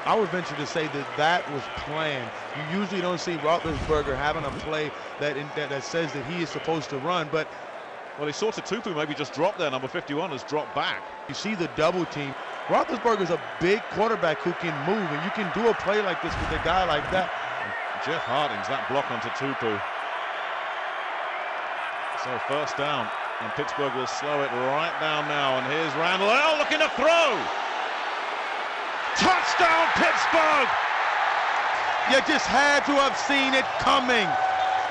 I would venture to say that that was planned. You usually don't see Roethlisberger having a play that says that he is supposed to run, but well, he saw Tupu maybe just drop there. Number 51 has dropped back. You see the double team. Roethlisberger's a big quarterback who can move, and you can do a play like this with a guy like that. And Jeff Harding's that block onto Tupu. So first down, and Pittsburgh will slow it right down now. And here's Randall looking to throw. Touchdown, Pittsburgh! You just had to have seen it coming.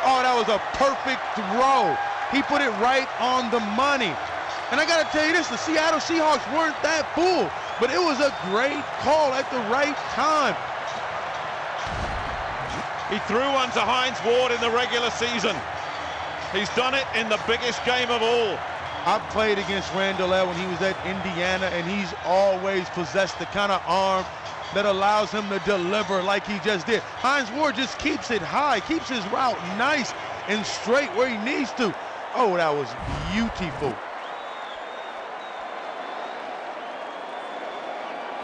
Oh, that was a perfect throw. He put it right on the money. And I got to tell you this, the Seattle Seahawks weren't that fooled, but it was a great call at the right time. He threw one to Hines Ward in the regular season. He's done it in the biggest game of all. I played against Randall when he was at Indiana, and he's always possessed the kind of arm that allows him to deliver like he just did. Hines Ward just keeps it high, keeps his route nice and straight where he needs to. Oh, that was beautiful.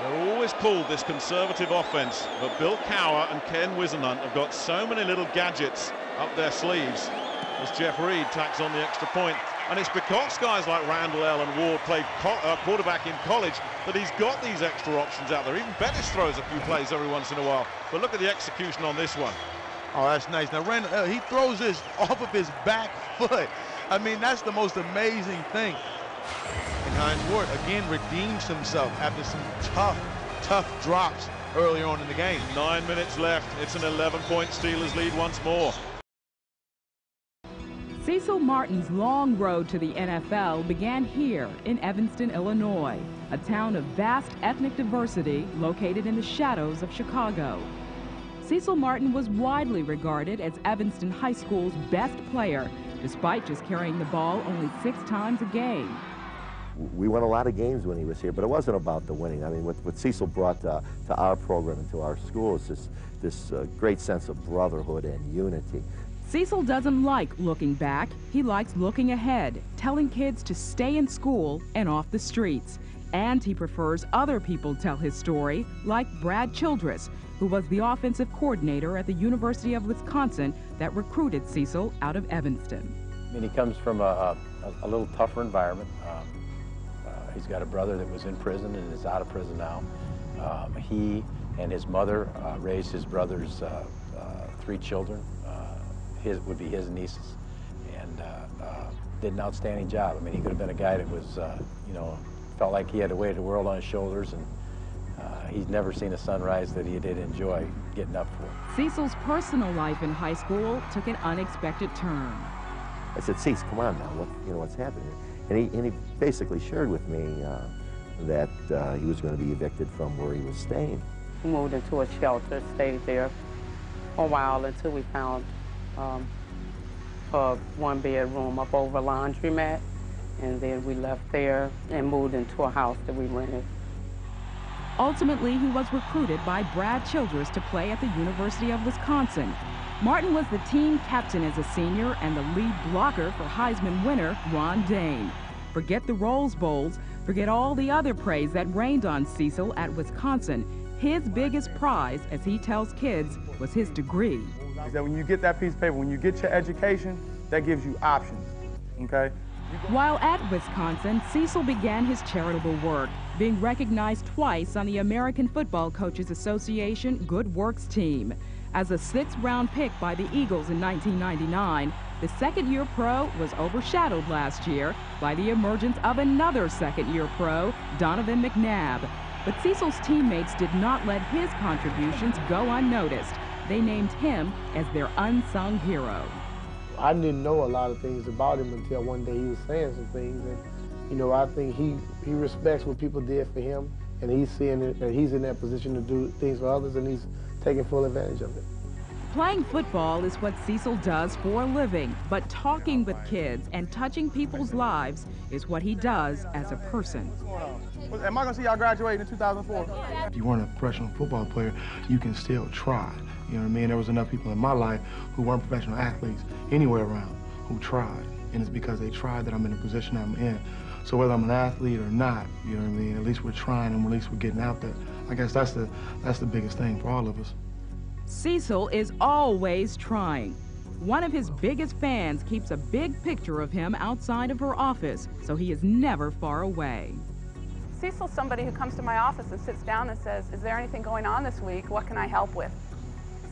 They're always pulled this conservative offense, but Bill Cowher and Ken Wisenhunt have got so many little gadgets up their sleeves as Jeff Reed tacks on the extra point. And it's because guys like Randall and Ward played quarterback in college that he's got these extra options out there. Even Bettis throws a few plays every once in a while. But look at the execution on this one. Oh, that's nice. Now, Randall, he throws this off of his back foot. I mean, that's the most amazing thing. And Hines Ward, again, redeems himself after some tough drops earlier on in the game. 9 minutes left. It's an 11-point Steelers lead once more. Cecil Martin's long road to the NFL began here in Evanston, Illinois, a town of vast ethnic diversity located in the shadows of Chicago. Cecil Martin was widely regarded as Evanston High School's best player, despite just carrying the ball only 6 times a game. We won a lot of games when he was here, but it wasn't about the winning. I mean, what Cecil brought to our program and to our school is this great sense of brotherhood and unity. Cecil doesn't like looking back. He likes looking ahead, telling kids to stay in school and off the streets. And he prefers other people tell his story, like Brad Childress, who was the offensive coordinator at the University of Wisconsin that recruited Cecil out of Evanston. I mean, he comes from a little tougher environment. He's got a brother that was in prison and is out of prison now. He and his mother raised his brother's 3 children. Would be his nieces, and did an outstanding job. I mean, he could have been a guy that was, you know, felt like he had to weigh the world on his shoulders, and he's never seen a sunrise that he did enjoy getting up for. Cecil's personal life in high school took an unexpected turn. I said, Cecil, come on now, what's happening? And he basically shared with me that he was going to be evicted from where he was staying. We moved into a shelter, stayed there for a while until we found a 1-bedroom up over a laundromat, and then we left there and moved into a house that we rented. Ultimately, he was recruited by Brad Childress to play at the University of Wisconsin. Martin was the team captain as a senior and the lead blocker for Heisman winner Ron Dane. Forget the Rose Bowls, forget all the other praise that rained on Cecil at Wisconsin. His biggest prize, as he tells kids, was his degree. Is that when you get that piece of paper, when you get your education, that gives you options, okay? While at Wisconsin, Cecil began his charitable work, being recognized twice on the American Football Coaches Association Good Works team. As a 6th-round pick by the Eagles in 1999, the second-year pro was overshadowed last year by the emergence of another second-year pro, Donovan McNabb. But Cecil's teammates did not let his contributions go unnoticed. They named him as their unsung hero. I didn't know a lot of things about him until one day he was saying some things, and you know, I think he respects what people did for him, and he's seeing it, that he's in that position to do things for others, and he's taking full advantage of it. Playing football is what Cecil does for a living, but talking with kids and touching people's lives is what he does as a person. Am I going to see y'all graduate in 2004? If you weren't a professional football player, you can still try. You know what I mean? There was enough people in my life who weren't professional athletes anywhere around who tried. And it's because they tried that I'm in the position I'm in. So whether I'm an athlete or not, you know what I mean, at least we're trying and at least we're getting out there. I guess that's the biggest thing for all of us. Cecil is always trying. One of his biggest fans keeps a big picture of him outside of her office, so he is never far away. Cecil's somebody who comes to my office and sits down and says, "Is there anything going on this week? What can I help with?"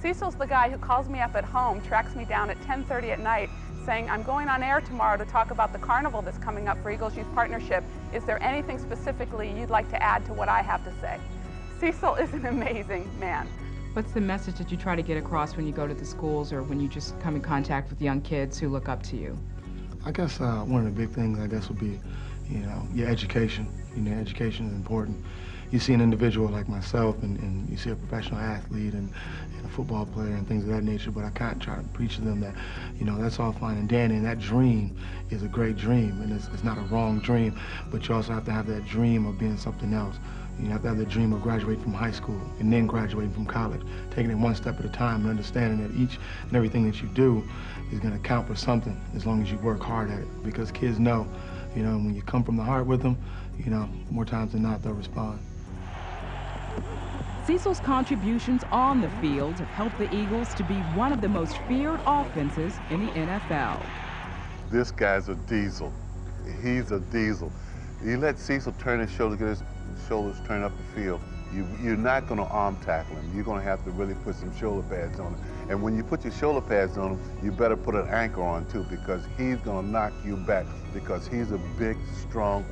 Cecil's the guy who calls me up at home, tracks me down at 10:30 at night, saying, "I'm going on air tomorrow to talk about the carnival that's coming up for Eagles Youth Partnership. Is there anything specifically you'd like to add to what I have to say?" Cecil is an amazing man. What's the message that you try to get across when you go to the schools or when you just come in contact with young kids who look up to you? I guess one of the big things, I guess, would be, you know, your education. You know, education is important. You see an individual like myself and you see a professional athlete and a football player and things of that nature, but I can't try to preach to them that, you know, that's all fine and dandy, and that dream is a great dream, and it's not a wrong dream, but you also have to have that dream of being something else. You have to have the dream of graduating from high school and then graduating from college, taking it one step at a time and understanding that each and everything that you do is going to count for something as long as you work hard at it. Because kids know, you know, when you come from the heart with them, you know, more times than not, they'll respond. Cecil's contributions on the field have helped the Eagles to be one of the most feared offenses in the NFL. This guy's a diesel. He's a diesel. You let Cecil turn his shoulder, get his shoulders turn up the field, you're not going to arm tackle him. You're going to have to really put some shoulder pads on him. And when you put your shoulder pads on him, you better put an anchor on too, because he's going to knock you back, because he's a big, strong,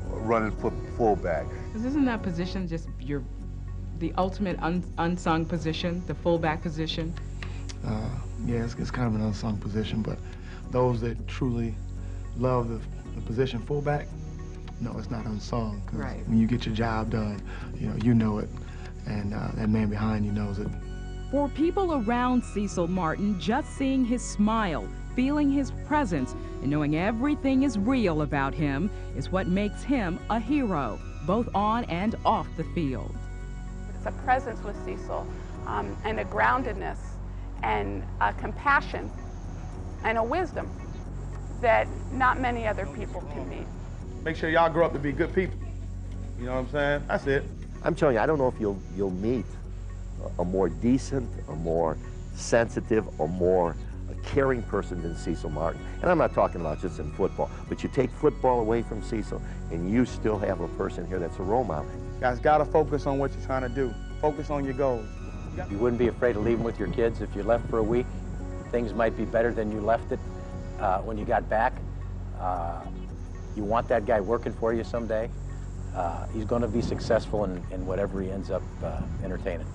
running fullback. Isn't that position just the ultimate unsung position, the fullback position? Yeah, it's kind of an unsung position, but those that truly love the position fullback, no, it's not unsung. Right. When you get your job done, you know it, and that man behind you knows it. For people around Cecil Martin, just seeing his smile, feeling his presence, and knowing everything is real about him is what makes him a hero, both on and off the field. It's a presence with Cecil, and a groundedness, and a compassion, and a wisdom that not many other people can meet. Make sure y'all grow up to be good people. You know what I'm saying? That's it. I'm telling you, I don't know if you'll meet a more decent, a more sensitive, or more caring person than Cecil Martin. And I'm not talking about just in football, but you take football away from Cecil, and you still have a person here that's a role model. You guys got to focus on what you're trying to do. Focus on your goals. You wouldn't be afraid to leave them with your kids if you left for a week. Things might be better than you left it when you got back. You want that guy working for you someday. He's going to be successful in whatever he ends up entertaining.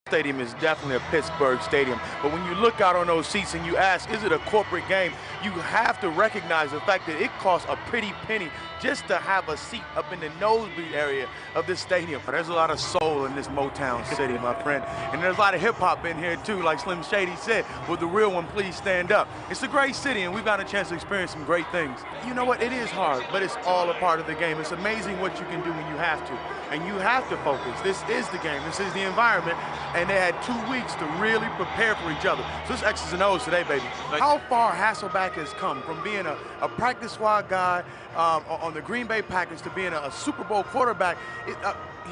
Stadium is definitely a Pittsburgh stadium, but when you look out on those seats and you ask, is it a corporate game, you have to recognize the fact that it costs a pretty penny just to have a seat up in the nosebleed area of this stadium. There's a lot of soul in this Motown city, my friend, and there's a lot of hip-hop in here too, like Slim Shady said. Will the real one please stand up? It's a great city, and we've got a chance to experience some great things. You know what, it is hard, but it's all a part of the game. It's amazing what you can do when you have to, and you have to focus. This is the game, this is the environment, and they had 2 weeks to really prepare for each other. So it's X's and O's today, baby. How far Hasselbeck has come from being a practice squad guy on the Green Bay Packers to being a Super Bowl quarterback.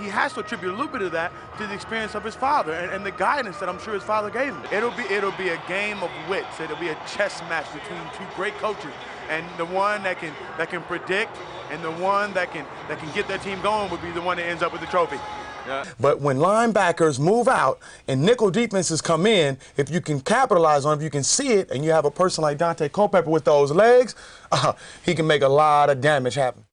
He has to attribute a little bit of that to the experience of his father and the guidance that I'm sure his father gave him. It'll be a game of wits. It'll be a chess match between two great coaches, and the one that can predict and the one that can get their team going would be the one that ends up with the trophy. Yeah. But when linebackers move out and nickel defenses come in, if you can capitalize on it, if you can see it, and you have a person like Dante Culpepper with those legs, he can make a lot of damage happen.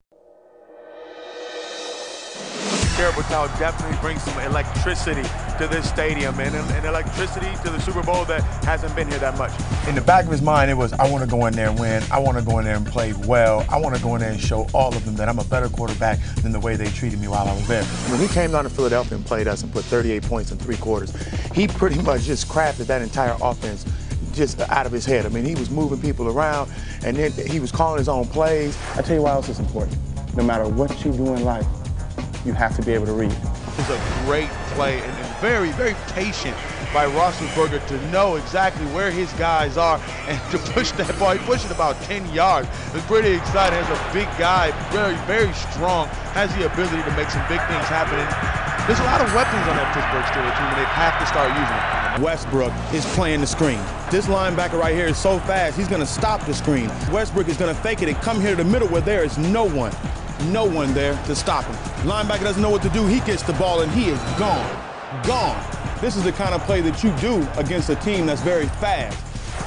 Town definitely brings some electricity to this stadium and electricity to the Super Bowl that hasn't been here that much. In the back of his mind, it was, I want to go in there and win. I want to go in there and play well. I want to go in there and show all of them that I'm a better quarterback than the way they treated me while I was there. When he came down to Philadelphia and played us and put 38 points in 3 quarters, he pretty much just crafted that entire offense just out of his head. I mean, he was moving people around, and then he was calling his own plays. I tell you why else is important. No matter what you do in life, you have to be able to read. is a great play and very, very patient by Roethlisberger to know exactly where his guys are and to push that ball. He pushed it about 10 yards. It's pretty exciting. As a big guy, very, very strong, has the ability to make some big things happen. And there's a lot of weapons on that Pittsburgh Steelers team, and they have to start using it. Westbrook is playing the screen. This linebacker right here is so fast, he's gonna stop the screen. Westbrook is gonna fake it and come here to the middle where there is no one there to stop him. Linebacker doesn't know what to do. He gets the ball and he is gone. This is the kind of play that you do against a team that's very fast.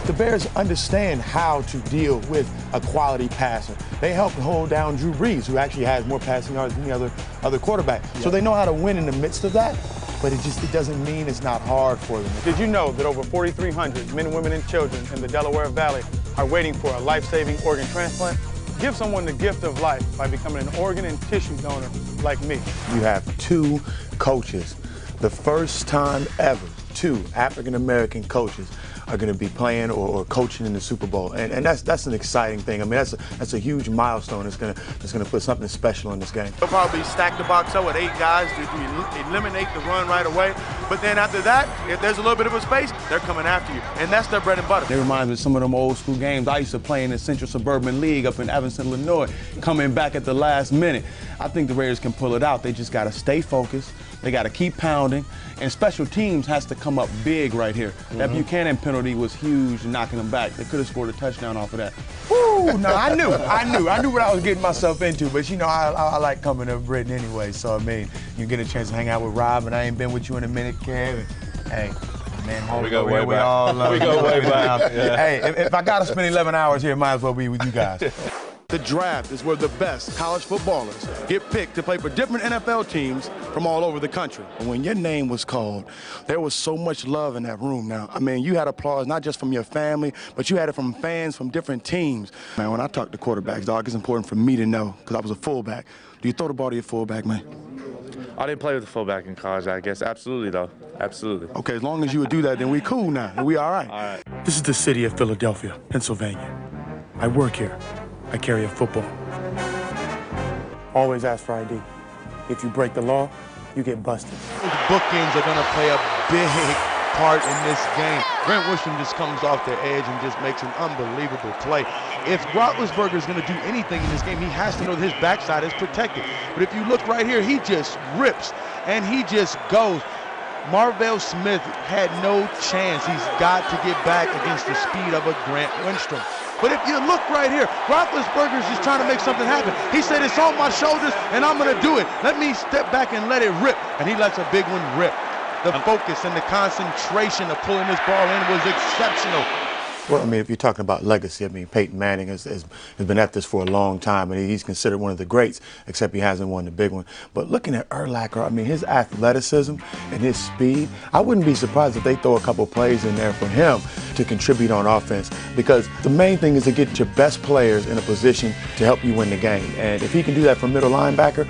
The Bears understand how to deal with a quality passer. They helped hold down Drew Brees, who actually has more passing yards than the other quarterback. Yeah. So they know how to win in the midst of that, but it doesn't mean it's not hard for them. Did you know that over 4,300 men, women, and children in the Delaware Valley are waiting for a life-saving organ transplant? Give someone the gift of life by becoming an organ and tissue donor like me. You have 2 coaches. The first time ever, 2 African-American coaches are going to be playing or coaching in the Super Bowl, and that's an exciting thing. I mean, that's a huge milestone. It's going to put something special in this game. They'll probably stack the box up with 8 guys to eliminate the run right away. But then after that, if there's a little bit of a space, they're coming after you, and that's their bread and butter. It reminds me of some of them old school games I used to play in the Central Suburban League up in Evanston, Illinois, coming back at the last minute. I think the Raiders can pull it out. They just got to stay focused. They got to keep pounding, and special teams has to come up big right here. That Buchanan penalty was huge, knocking them back. They could have scored a touchdown off of that. Woo! No, I knew what I was getting myself into. But you know, I like coming to Britain anyway. So I mean, you get a chance to hang out with Rob, and I ain't been with you in a minute, Kev. Hey, man, we go way back. We all love we go way back. Yeah. Hey, if I got to spend 11 hours here, might as well be with you guys. The draft is where the best college footballers get picked to play for different NFL teams from all over the country. When your name was called, there was so much love in that room now. I mean, you had applause not just from your family, but you had it from fans from different teams. Man, when I talk to quarterbacks, dog, it's important for me to know, because I was a fullback. Do you throw the ball to your fullback, man? I didn't play with the fullback in college, I guess. Absolutely, though. Absolutely. Okay, as long as you would do that, then we cool now. We all right. All right. This is the city of Philadelphia, Pennsylvania. I work here. I carry a football. Always ask for ID. If you break the law, you get busted. Those bookends are going to play a big part in this game. Grant Wisham just comes off the edge and just makes an unbelievable play. If Roethlisberger is going to do anything in this game, he has to know that his backside is protected. But if you look right here, he just rips and he just goes. Marvell Smith had no chance. He's got to get back against the speed of a Grant Wistrom. But if you look right here, Roethlisberger's just trying to make something happen. He said, it's on my shoulders, and I'm going to do it. Let me step back and let it rip. And he lets a big one rip. The focus and the concentration of pulling this ball in was exceptional. Well, I mean, if you're talking about legacy, I mean, Peyton Manning has been at this for a long time, and he's considered one of the greats, except he hasn't won the big one. But looking at Urlacher, I mean, his athleticism and his speed, I wouldn't be surprised if they throw a couple plays in there for him to contribute on offense, because the main thing is to get your best players in a position to help you win the game. And if he can do that from middle linebacker,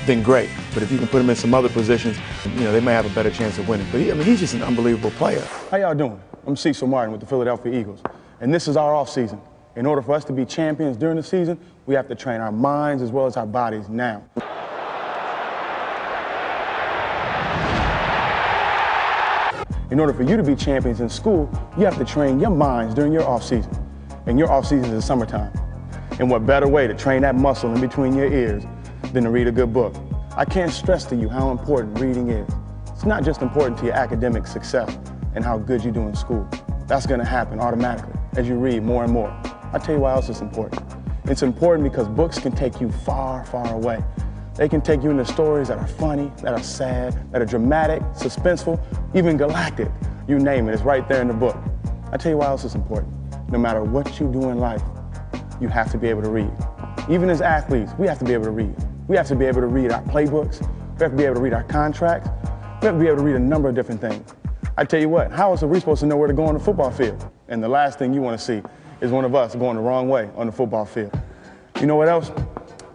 then great. But if you can put him in some other positions, you know, they may have a better chance of winning. But I mean, he's just an unbelievable player. How y'all doing? I'm Cecil Martin with the Philadelphia Eagles, and this is our off season. In order for us to be champions during the season, we have to train our minds as well as our bodies now. In order for you to be champions in school, you have to train your minds during your off season. And your off season is the summertime. And what better way to train that muscle in between your ears than to read a good book? I can't stress to you how important reading is. It's not just important to your academic success and how good you do in school. That's gonna happen automatically as you read more and more. I'll tell you why else it's important. It's important because books can take you far, far away. They can take you into stories that are funny, that are sad, that are dramatic, suspenseful, even galactic. You name it, it's right there in the book. I'll tell you why else it's important. No matter what you do in life, you have to be able to read. Even as athletes, we have to be able to read. We have to be able to read our playbooks. We have to be able to read our contracts. We have to be able to read a number of different things. I tell you what, how else are we supposed to know where to go on the football field? And the last thing you want to see is one of us going the wrong way on the football field. You know what else?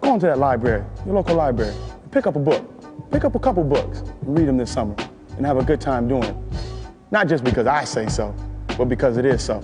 Go into that library, your local library, pick up a book. Pick up a couple books and read them this summer and have a good time doing it. Not just because I say so, but because it is so.